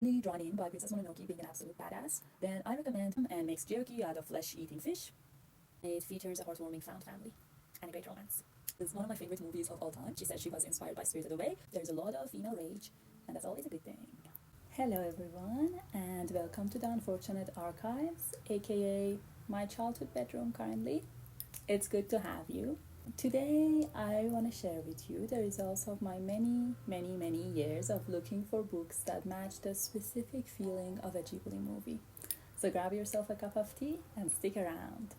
Really drawn in by Princess Mononoke being an absolute badass, then I recommend and makes jerky out of flesh-eating fish. It features a heartwarming found family and a great romance. It's one of my favorite movies of all time. She said she was inspired by Spirited Away. There's a lot of female rage, and that's always a good thing. Hello everyone, and welcome to the Unfortunate Archives, aka my childhood bedroom currently. It's good to have you. Today, I want to share with you the results of my many years of looking for books that match the specific feeling of a Ghibli movie. So grab yourself a cup of tea and stick around.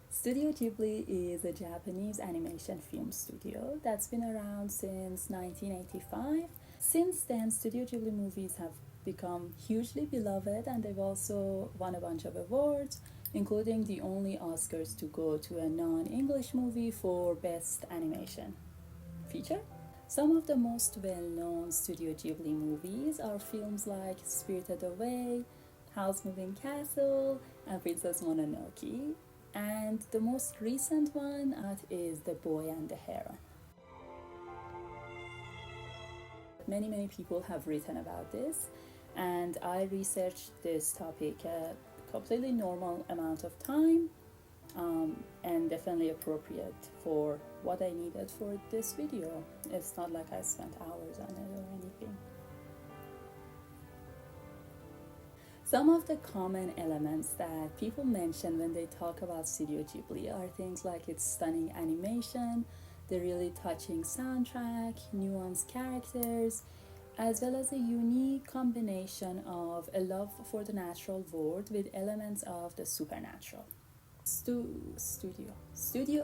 Studio Ghibli is a Japanese animation film studio that's been around since 1985. Since then, Studio Ghibli movies have become hugely beloved and they've also won a bunch of awards, including the only Oscars to go to a non-English movie for Best Animation Feature. Some of the most well-known Studio Ghibli movies are films like Spirited Away, Howl's Moving Castle, and Princess Mononoke. And the most recent one is The Boy and the Heron. Many people have written about this, and I researched this topic a completely normal amount of time, and definitely appropriate for what I needed for this video. It's not like I spent hours on it or anything. Some of the common elements that people mention when they talk about Studio Ghibli are things like its stunning animation, the really touching soundtrack, nuanced characters, as well as a unique combination of a love for the natural world with elements of the supernatural. Studio Studio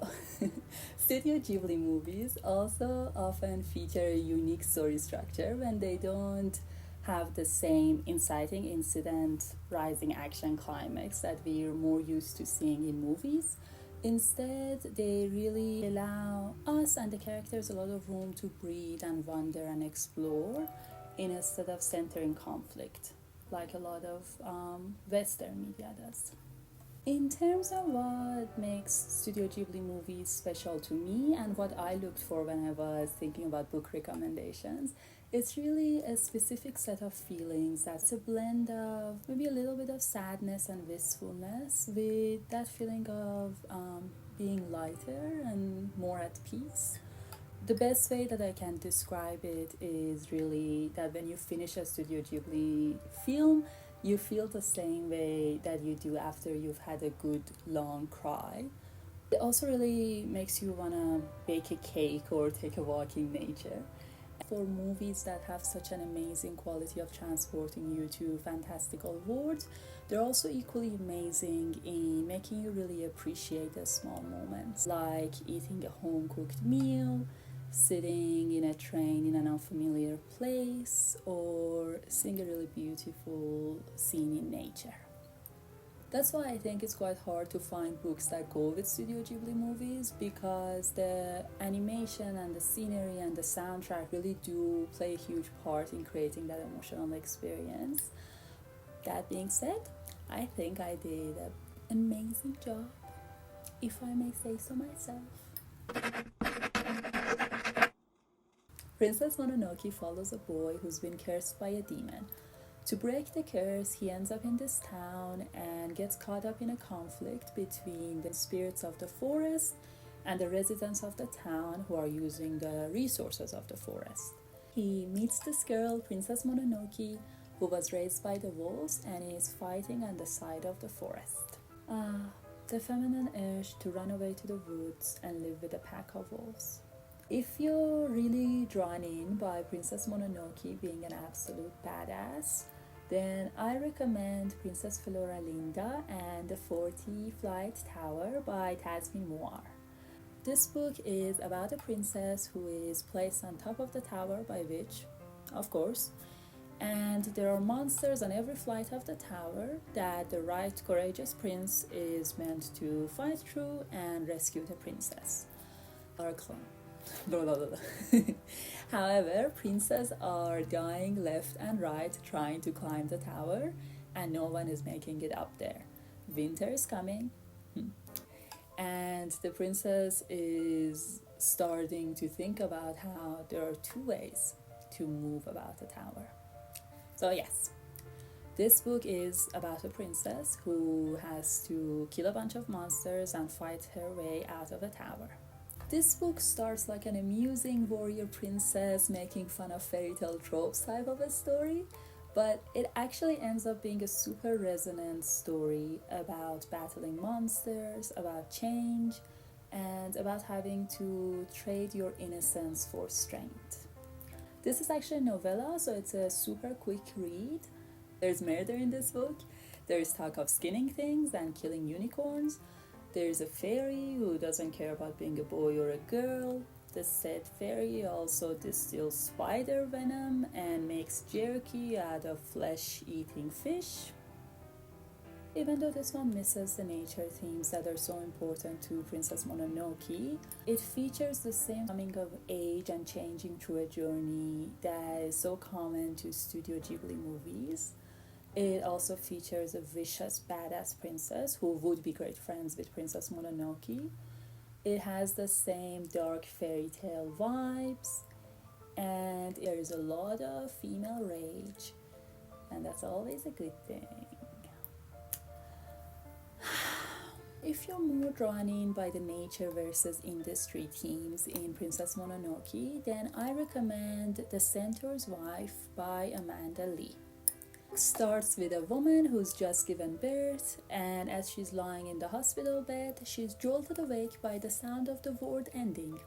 Ghibli movies also often feature a unique story structure when they don't have the same inciting incident, rising action climax that we're more used to seeing in movies. Instead, they really allow us and the characters a lot of room to breathe and wonder and explore instead of centering conflict, like a lot of Western media does. In terms of what makes Studio Ghibli movies special to me and what I looked for when I was thinking about book recommendations, it's really a specific set of feelings that's a blend of maybe a little bit of sadness and wistfulness with that feeling of being lighter and more at peace. The best way that I can describe it is really that when you finish a Studio Ghibli film, you feel the same way that you do after you've had a good long cry. It also really makes you want to bake a cake or take a walk in nature. For movies that have such an amazing quality of transporting you to fantastical worlds, they're also equally amazing in making you really appreciate the small moments, like eating a home-cooked meal, sitting in a train in an unfamiliar place, or seeing a really beautiful scene in nature. That's why I think it's quite hard to find books that go with Studio Ghibli movies, because the animation and the scenery and the soundtrack really do play a huge part in creating that emotional experience. That being said, I think I did an amazing job, if I may say so myself. Princess Mononoke follows a boy who's been cursed by a demon. To break the curse, he ends up in this town and gets caught up in a conflict between the spirits of the forest and the residents of the town who are using the resources of the forest. He meets this girl, Princess Mononoke, who was raised by the wolves and is fighting on the side of the forest. The feminine urge to run away to the woods and live with a pack of wolves. If you're really drawn in by Princess Mononoke being an absolute badass, then I recommend Princess Floralinda and the 40-Flight Tower by Tasmin Moir. This book is about a princess who is placed on top of the tower by a witch, of course, and there are monsters on every flight of the tower that the right courageous prince is meant to fight through and rescue the princess. However, princes are dying left and right trying to climb the tower, and no one is making it up there. Winter is coming, and the princess is starting to think about how there are two ways to move about the tower. So yes, this book is about a princess who has to kill a bunch of monsters and fight her way out of a tower. This book starts like an amusing warrior princess making fun of fairy tale tropes type of a story, but it actually ends up being a super resonant story about battling monsters, about change, and about having to trade your innocence for strength. This is actually a novella, so it's a super quick read. There's murder in this book, there's talk of skinning things and killing unicorns, there's a fairy who doesn't care about being a boy or a girl. The said fairy also distills spider venom and makes jerky out of flesh-eating fish. Even though this one misses the nature themes that are so important to Princess Mononoke, it features the same coming of age and changing through a journey that is so common to Studio Ghibli movies. It also features a vicious badass princess who would be great friends with Princess Mononoke. It has the same dark fairy tale vibes, and there is a lot of female rage, and that's always a good thing. If you're more drawn in by the nature versus industry themes in Princess Mononoke, then I recommend The Centaur's Wife by Amanda Lee. It starts with a woman who's just given birth, and as she's lying in the hospital bed, she's jolted awake by the sound of the word ending.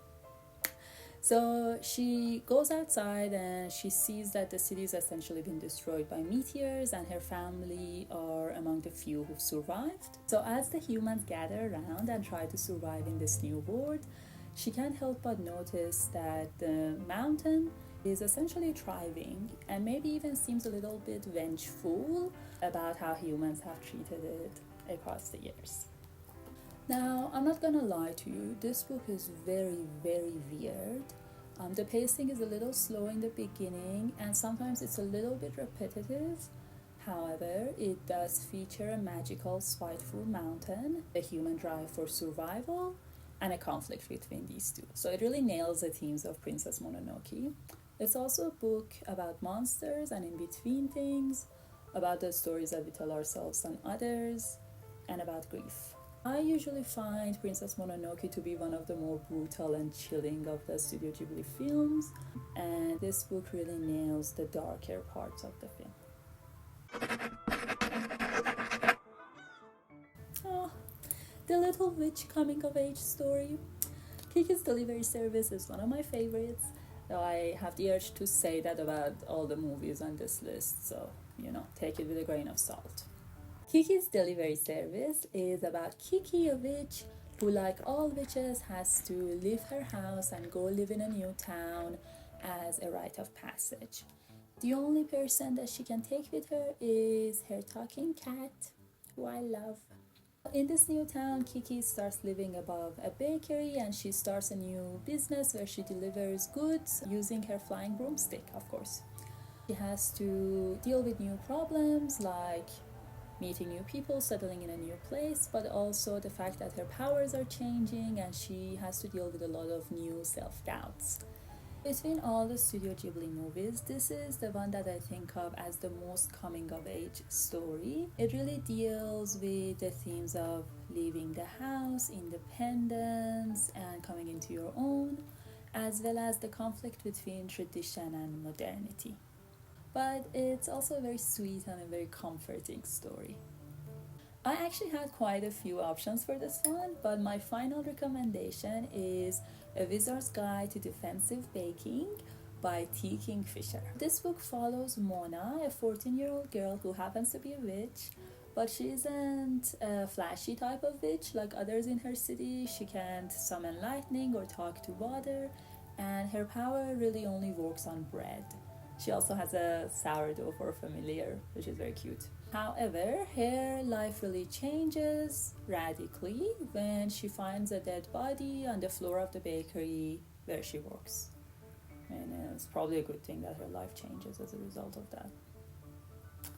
So she goes outside and she sees that the city's essentially been destroyed by meteors and her family are among the few who've survived. So as the humans gather around and try to survive in this new world, she can't help but notice that the mountain is essentially thriving and maybe even seems a little bit vengeful about how humans have treated it across the years. Now, I'm not gonna lie to you, this book is very, very weird. The pacing is a little slow in the beginning and sometimes it's a little bit repetitive. However, it does feature a magical, spiteful mountain, a human drive for survival, and a conflict between these two. So it really nails the themes of Princess Mononoke. It's also a book about monsters and in between things, about the stories that we tell ourselves and others, and about grief. I usually find Princess Mononoke to be one of the more brutal and chilling of the Studio Ghibli films, and this book really nails the darker parts of the film. Oh, the little witch coming of age story. Kiki's Delivery Service is one of my favorites, though I have the urge to say that about all the movies on this list, so, take it with a grain of salt. Kiki's Delivery Service is about Kiki, a witch who, like all witches, has to leave her house and go live in a new town as a rite of passage. The only person that she can take with her is her talking cat, who I love. In this new town, Kiki starts living above a bakery and she starts a new business where she delivers goods using her flying broomstick, of course. She has to deal with new problems like meeting new people, settling in a new place, but also the fact that her powers are changing and she has to deal with a lot of new self-doubts. Between all the Studio Ghibli movies, this is the one that I think of as the most coming-of-age story. It really deals with the themes of leaving the house, independence, and coming into your own, as well as the conflict between tradition and modernity. But it's also a very sweet and a very comforting story. I actually had quite a few options for this one, but my final recommendation is A Wizard's Guide to Defensive Baking by T. Kingfisher. This book follows Mona, a 14-year-old girl who happens to be a witch, but she isn't a flashy type of witch like others in her city. She can't summon lightning or talk to water, and her power really only works on bread. She also has a sourdough for a familiar, which is very cute. However, her life really changes radically when she finds a dead body on the floor of the bakery where she works. And it's probably a good thing that her life changes as a result of that.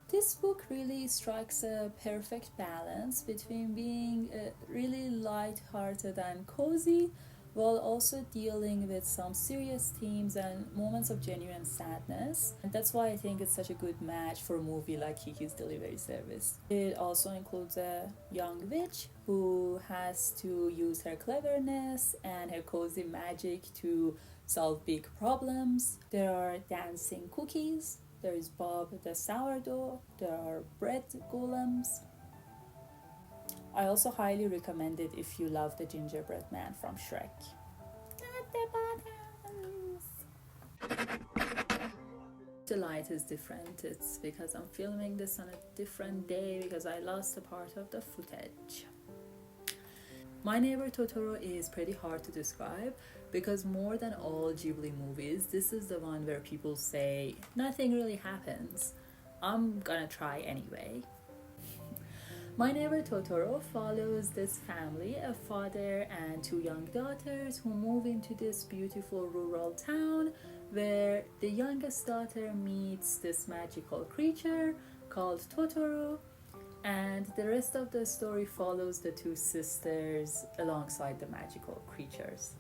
This book really strikes a perfect balance between being really light-hearted and cozy, while also dealing with some serious themes and moments of genuine sadness. And that's why I think it's such a good match for a movie like Kiki's Delivery Service. It also includes a young witch who has to use her cleverness and her cozy magic to solve big problems. There are dancing cookies, there is Bob the sourdough, there are bread golems. I also highly recommend it if you love the gingerbread man from Shrek. Not the buttons. The light is different. It's because I'm filming this on a different day because I lost a part of the footage. My Neighbor Totoro is pretty hard to describe because more than all Ghibli movies, this is the one where people say nothing really happens. I'm gonna try anyway. My Neighbor Totoro follows this family, a father and two young daughters, who move into this beautiful rural town where the youngest daughter meets this magical creature called Totoro, and the rest of the story follows the two sisters alongside the magical creatures.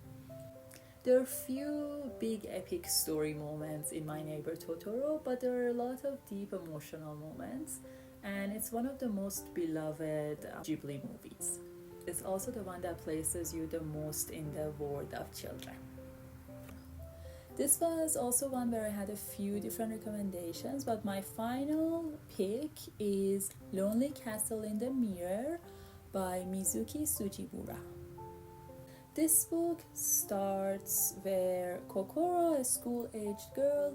There are few big epic story moments in My Neighbor Totoro, but there are a lot of deep emotional moments, and it's one of the most beloved Ghibli movies. It's also the one that places you the most in the world of children. This was also one where I had a few different recommendations, but my final pick is Lonely Castle in the Mirror by Mizuki Tsujibura. This book starts where Kokoro, a school-aged girl,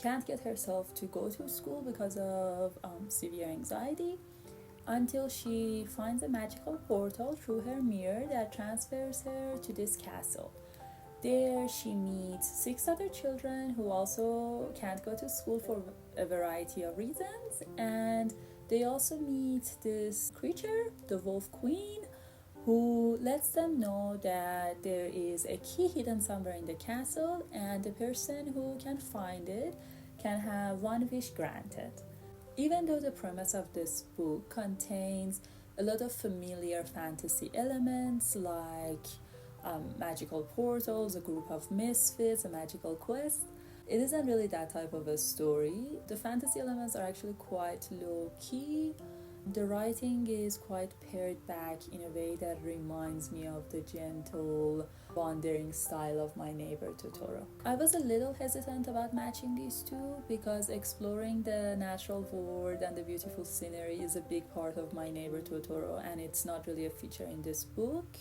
can't get herself to go to school because of severe anxiety until she finds a magical portal through her mirror that transfers her to this castle. There she meets 6 other children who also can't go to school for a variety of reasons, and they also meet this creature, the Wolf Queen, who lets them know that there is a key hidden somewhere in the castle, and the person who can find it can have one wish granted. Even though the premise of this book contains a lot of familiar fantasy elements like magical portals, a group of misfits, a magical quest, it isn't really that type of a story. The fantasy elements are actually quite low-key. The writing is quite pared back in a way that reminds me of the gentle, wandering style of My Neighbor Totoro. I was a little hesitant about matching these two because exploring the natural world and the beautiful scenery is a big part of My Neighbor Totoro, and it's not really a feature in this book.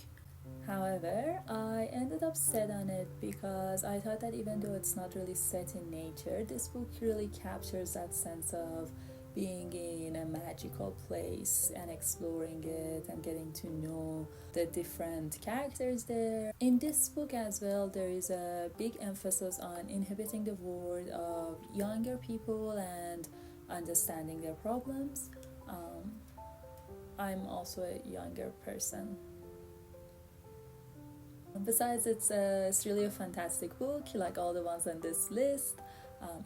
However, I ended up set on it because I thought that even though it's not really set in nature, this book really captures that sense of being in a magical place and exploring it and getting to know the different characters there. In this book as well, there is a big emphasis on inhabiting the world of younger people and understanding their problems. I'm also a younger person. Besides, it's really a fantastic book, like all the ones on this list,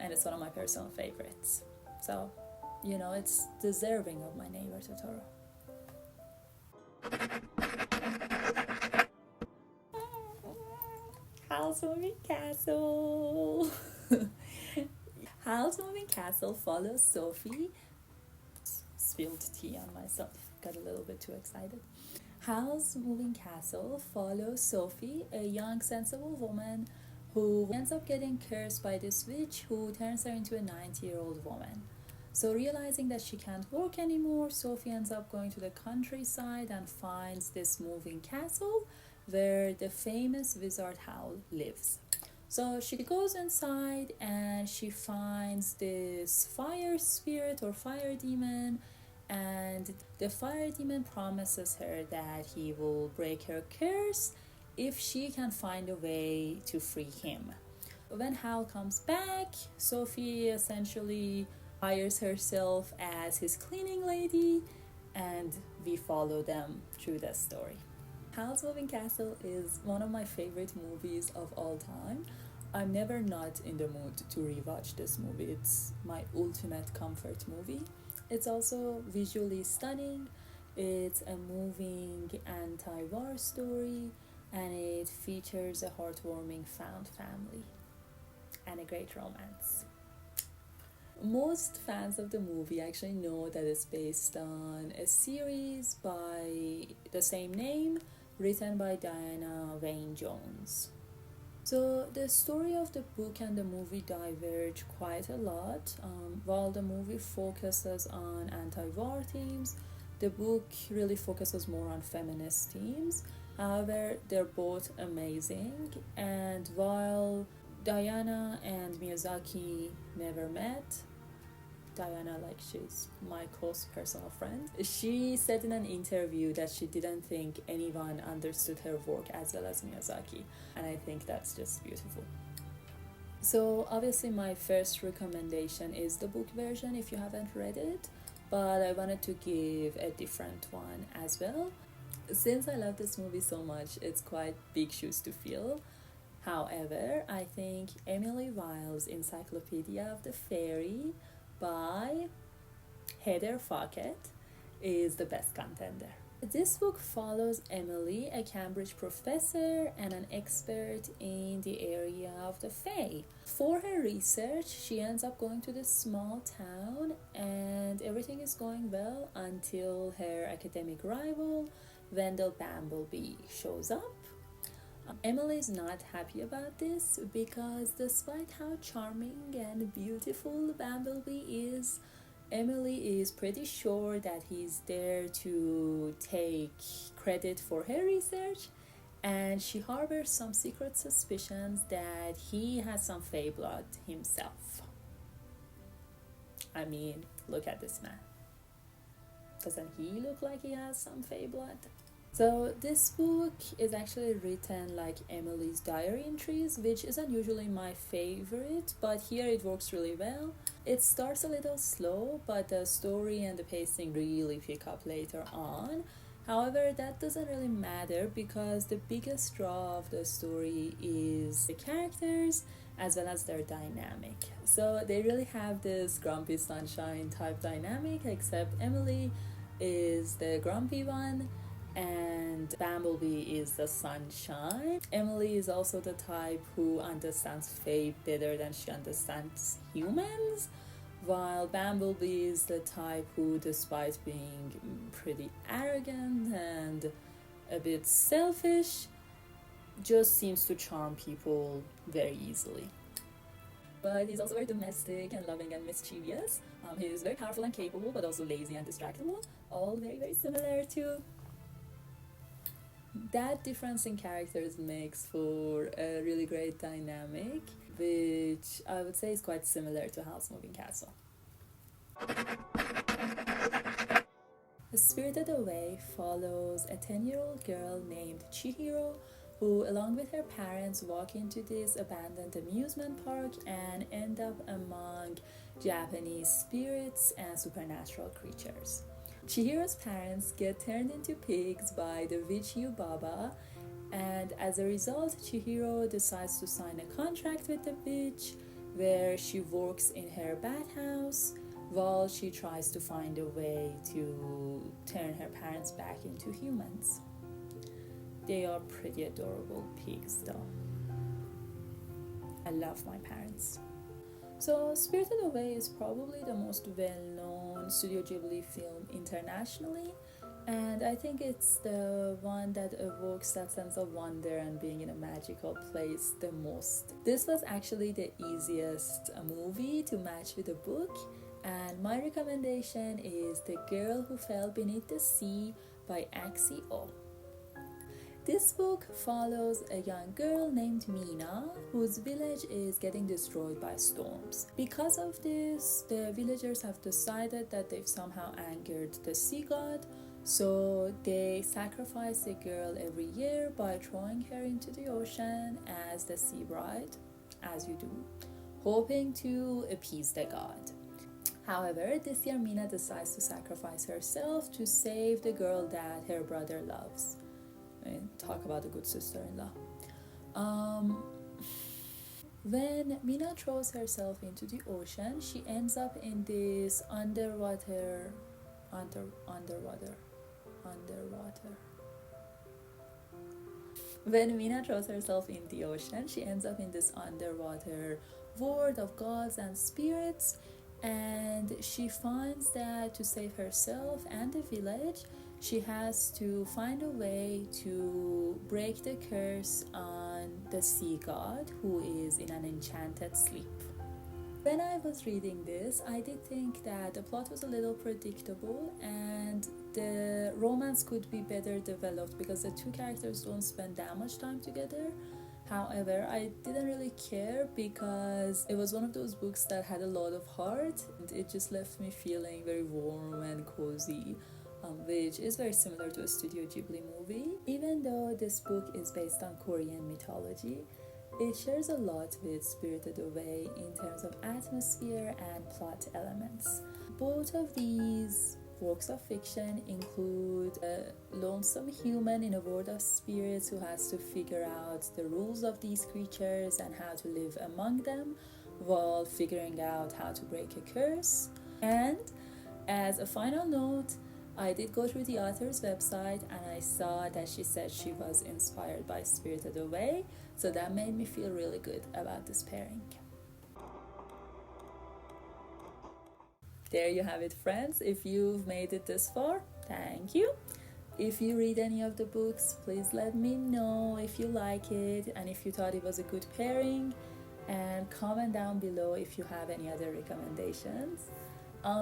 and it's one of my personal favorites. So, you know, it's deserving of My Neighbor Totoro. Howl's Moving Castle! Howl's Moving Castle follows Sophie. Spilled tea on myself, got a little bit too excited. Howl's Moving Castle follows Sophie, a young, sensible woman who ends up getting cursed by this witch who turns her into a 90-year-old woman. So realizing that she can't work anymore, Sophie ends up going to the countryside and finds this moving castle where the famous wizard Howl lives. So she goes inside and she finds this fire spirit or fire demon, and the fire demon promises her that he will break her curse if she can find a way to free him. When Howl comes back, Sophie essentially hires herself as his cleaning lady, and we follow them through the story. Howl's Moving Castle is one of my favorite movies of all time. I'm never not in the mood to rewatch this movie. It's my ultimate comfort movie. It's also visually stunning. It's a moving anti-war story. and it features a heartwarming found family and a great romance. Most fans of the movie actually know that it's based on a series by the same name written by Diana Wayne Jones. So the story of the book and the movie diverge quite a lot. While the movie focuses on anti-war themes, the book really focuses more on feminist themes. However, they're both amazing, and while Diana and Miyazaki never met, Diana, like she's my close personal friend, she said in an interview that she didn't think anyone understood her work as well as Miyazaki, and I think that's just beautiful. So obviously my first recommendation is the book version if you haven't read it, but I wanted to give a different one as well. Since I love this movie so much, it's quite big shoes to fill. However, I think Emily Wilde's Encyclopedia of the Fairy by Heather Fockett is the best contender. This book follows Emily, a Cambridge professor and an expert in the area of the Fae. For her research, she ends up going to this small town and everything is going well until her academic rival, Wendell Bamblebee, shows up. Emily is not happy about this because despite how charming and beautiful Bamblebee is, Emily is pretty sure that he's there to take credit for her research, and she harbors some secret suspicions that he has some Fae blood himself. I mean, look at this man. Doesn't he look like he has some Fae blood? So this book is actually written like Emily's diary entries, which isn't usually my favorite, but here it works really well. It starts a little slow, but the story and the pacing really pick up later on. However, that doesn't really matter because the biggest draw of the story is the characters as well as their dynamic. So they really have this grumpy sunshine type dynamic, except Emily is the grumpy one and Bumblebee is the sunshine. Emily is also the type who understands fate better than she understands humans, while Bumblebee is the type who, despite being pretty arrogant and a bit selfish, just seems to charm people very easily. But he's also very domestic and loving and mischievous. He's very powerful and capable, but also lazy and distractible. All very, very similar to. That difference in characters makes for a really great dynamic, which I would say is quite similar to Howl's Moving Castle. Spirited Away follows a 10-year-old girl named Chihiro who, along with her parents, walk into this abandoned amusement park and end up among Japanese spirits and supernatural creatures. Chihiro's parents get turned into pigs by the witch Yubaba, and as a result, Chihiro decides to sign a contract with the witch where she works in her bathhouse while she tries to find a way to turn her parents back into humans. They are pretty adorable pigs though. I love my parents. So Spirited Away is probably the most well-known Studio Ghibli film internationally, and I think it's the one that evokes that sense of wonder and being in a magical place the most. This was actually the easiest movie to match with the book, and my recommendation is The Girl Who Fell Beneath the Sea by Axie Oh. This book follows a young girl named Mina whose village is getting destroyed by storms. Because of this, the villagers have decided that they've somehow angered the sea god, so they sacrifice the girl every year by throwing her into the ocean as the sea bride, as you do, hoping to appease the god. However, this year Mina decides to sacrifice herself to save the girl that her brother loves. Talk about a good sister-in-law. When Mina throws herself into the ocean, she ends up in this underwater. When Mina throws herself in the ocean, she ends up in this underwater world of gods and spirits, and she finds that to save herself and the village, she has to find a way to break the curse on the sea god who is in an enchanted sleep. When I was reading this, I did think that the plot was a little predictable and the romance could be better developed because the two characters don't spend that much time together. However, I didn't really care because it was one of those books that had a lot of heart and it just left me feeling very warm and cozy, which is very similar to a Studio Ghibli movie. Even though this book is based on Korean mythology, it shares a lot with Spirited Away in terms of atmosphere and plot elements. Both of these works of fiction include a lonesome human in a world of spirits who has to figure out the rules of these creatures and how to live among them while figuring out how to break a curse. And as a final note, I did go through the author's website and I saw that she said she was inspired by Spirited Away, so that made me feel really good about this pairing. There you have it, friends. If you've made it this far, thank you. If you read any of the books, please let me know if you like it and if you thought it was a good pairing, and comment down below if you have any other recommendations.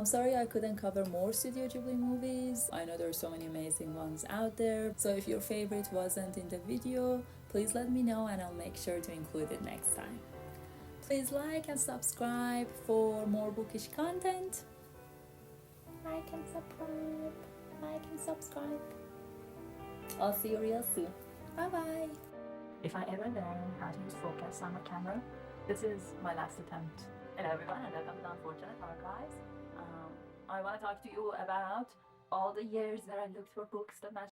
Sorry I couldn't cover more Studio Ghibli movies. I know there are so many amazing ones out there. So if your favorite wasn't in the video, please let me know and I'll make sure to include it next time. Please like and subscribe for more bookish content. Like and subscribe. Like and subscribe. I'll see you real soon. Bye bye. If I ever learn how to use focus on my camera, this is my last attempt. Hello everyone and welcome to Unfortunate Archives. I want to talk to you about all the years that I looked for books that match